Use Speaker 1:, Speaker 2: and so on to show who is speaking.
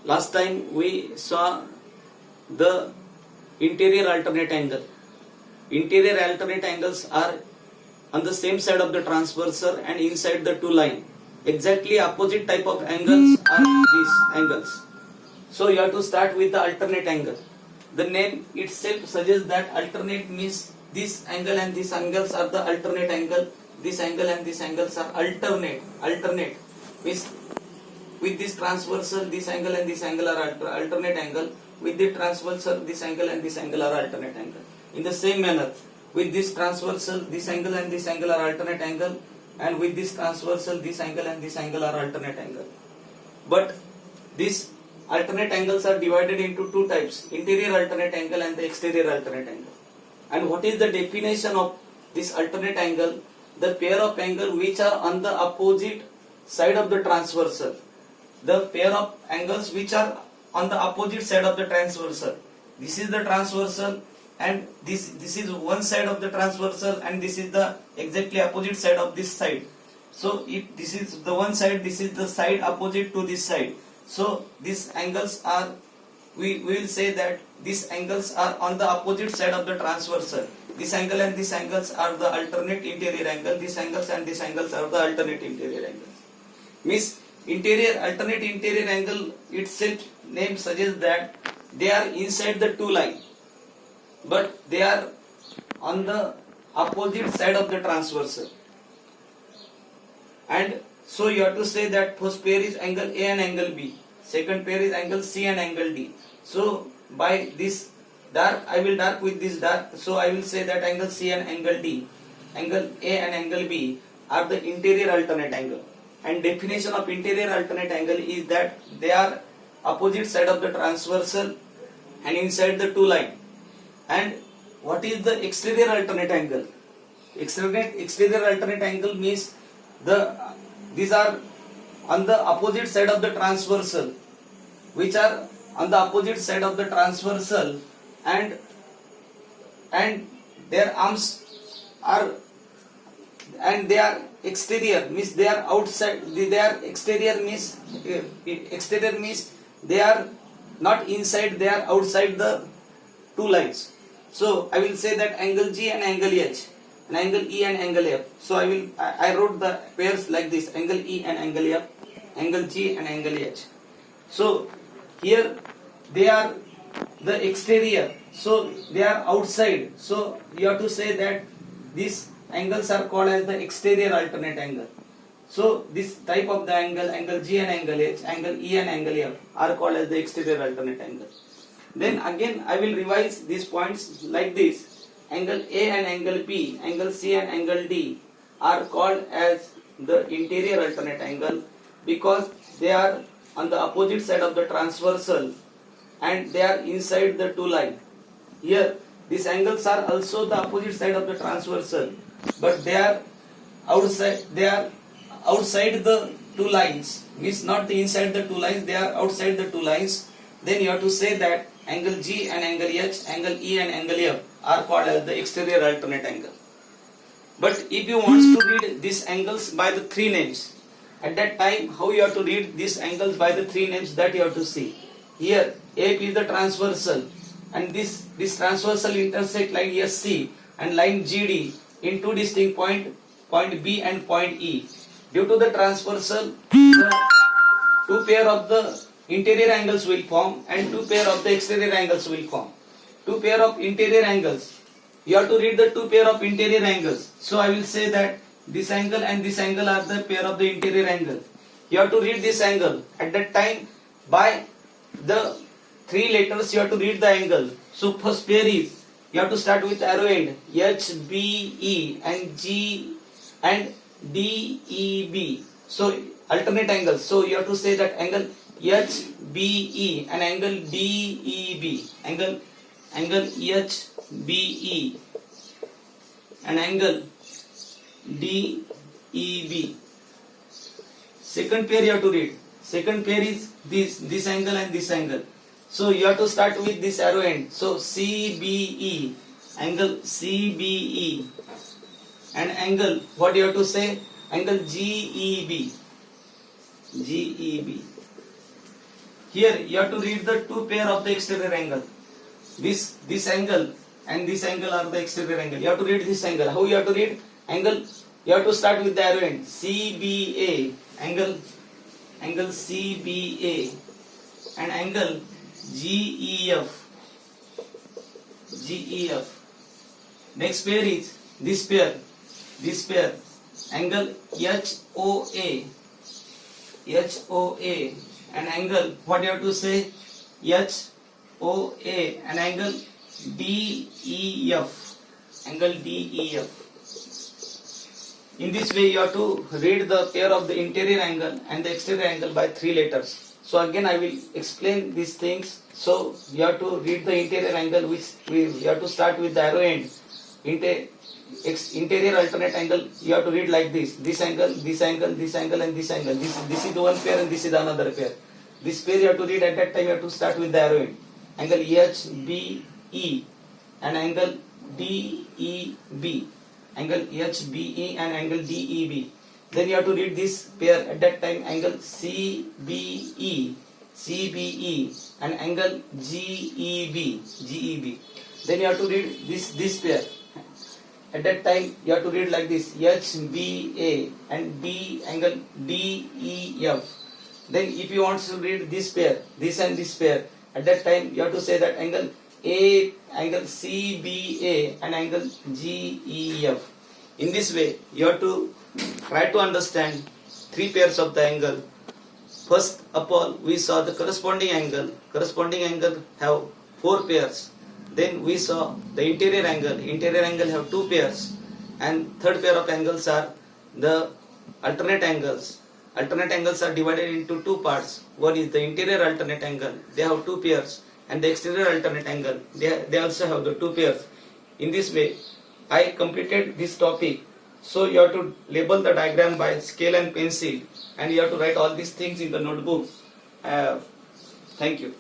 Speaker 1: Last time we saw the interior alternate angle. Interior alternate angles are on the same side of the transversal and inside the two line. Exactly opposite type of angles are these angles. So you have to start with the alternate angle. The name itself suggests that alternate means this angle and these angles are the alternate angle. This angle and these angles are alternate. Alternate means with this transversal, this angle and this angle are alternate angle. With the transversal, this angle and this angle are alternate angle. In the same manner, with this transversal, this angle and this angle are alternate angle, and with this transversal, this angle and this angle are alternate angle. But these alternate angles are divided into two types: interior alternate angle and the exterior alternate angle. And what is the definition of this alternate angle? The pair of angles which are on the opposite side of the transversal. The pair of angles which are on the opposite side of the transversal. This is the transversal, and this is one side of the transversal, and this is the exactly opposite side of this side. So if this is the one side, this is the side opposite to this side. So these angles are, we will say that these angles are on the opposite side of the transversal. This angle and these angles are the alternate interior angle. These angles and these angles are the alternate interior angles. Means alternate interior angle itself name suggests that they are inside the two line, but they are on the opposite side of the transversal. And so you have to say that first pair is angle A and angle B, second pair is angle C and angle D. So by this dark, I will dark with this dark, so I will say that angle C and angle D, angle A and angle B are the interior alternate angle. And definition of interior alternate angle is that they are opposite side of the transversal and inside the two line. And what is the exterior alternate angle? Exterior alternate angle means these are on the opposite side of the transversal, which are on the opposite side of the transversal, and their arms are, and they are exterior means they are outside. They are exterior means they are not inside, they are outside the two lines. So I will say that angle G and angle H, and angle E and angle F. So I wrote the pairs like this: angle E and angle F, angle G and angle H. So here they are the exterior, so they are outside. So you have to say that these angles are called as the exterior alternate angle. So this type of the angle G and angle H, angle E and angle F are called as the exterior alternate angle. Then again I will revise these points like this: angle A and angle B, angle C and angle D are called as the interior alternate angle because they are on the opposite side of the transversal and they are inside the two line. Here these angles are also the opposite side of the transversal, but they are outside the two lines, means not the inside the two lines, they are outside the two lines. Then you have to say that angle G and angle H, angle E and angle F are called as the exterior alternate angle. But if you want to read these angles by the three names, at that time how you have to read these angles by the three names, that you have to see. Here AP is the transversal, and this transversal intersect line SC and line GD in two distinct point B and point E. Due to the transversal, the two pair of the interior angles will form and two pair of the exterior angles will form. Two pair of interior angles. You have to read the two pair of interior angles. So I will say that this angle and this angle are the pair of the interior angles. You have to read this angle. At that time, by the three letters you have to read the angle. So first pair is, you have to start with arrow end, H, B, E and G and D, E, B. So alternate angles. So you have to say that angle H, B, E and angle D, E, B. Angle H, B, E and angle D, E, B. Second pair you have to read. Second pair is this angle and this angle. So you have to start with this arrow end. So CBE, angle CBE, and angle, what you have to say, angle GEB. here you have to read the two pair of the exterior angle. This angle and this angle are the exterior angle. You have to read this angle. How you have to read angle? You have to start with the arrow end. CBA angle CBA and angle GEF. Next pair is this pair angle HOA and angle, what you have to say, HOA and angle DEF. In this way you have to read the pair of the interior angle and the exterior angle by 3 letters. So again I will explain these things. So you have to read the interior angle, which you have to start with the arrow end. Interior alternate angle you have to read like this. This angle, this angle, this angle and this angle. This is the one pair and this is the another pair. This pair you have to read at that time, you have to start with the arrow end. Angle HBE and angle DEB. Angle HBE and angle DEB. Then you have to read this pair at that time, angle CBE and angle GEB. Then you have to read this pair. At that time you have to read like this, HBA and D angle DEF. Then if you want to read this pair, this and this pair, at that time you have to say that angle A, angle CBA and angle GEF. In this way you have to try to understand 3 pairs of the angle. First of all we saw the corresponding angle. Corresponding angle have 4 pairs. Then we saw the interior angle. Interior angle have 2 pairs. And third pair of angles are the alternate angles. Alternate angles are divided into 2 parts. One is the interior alternate angle. They have 2 pairs. And the exterior alternate angle. They also have the 2 pairs. In this way I completed this topic. So you have to label the diagram by scale and pencil. And you have to write all these things in the notebook. Thank you.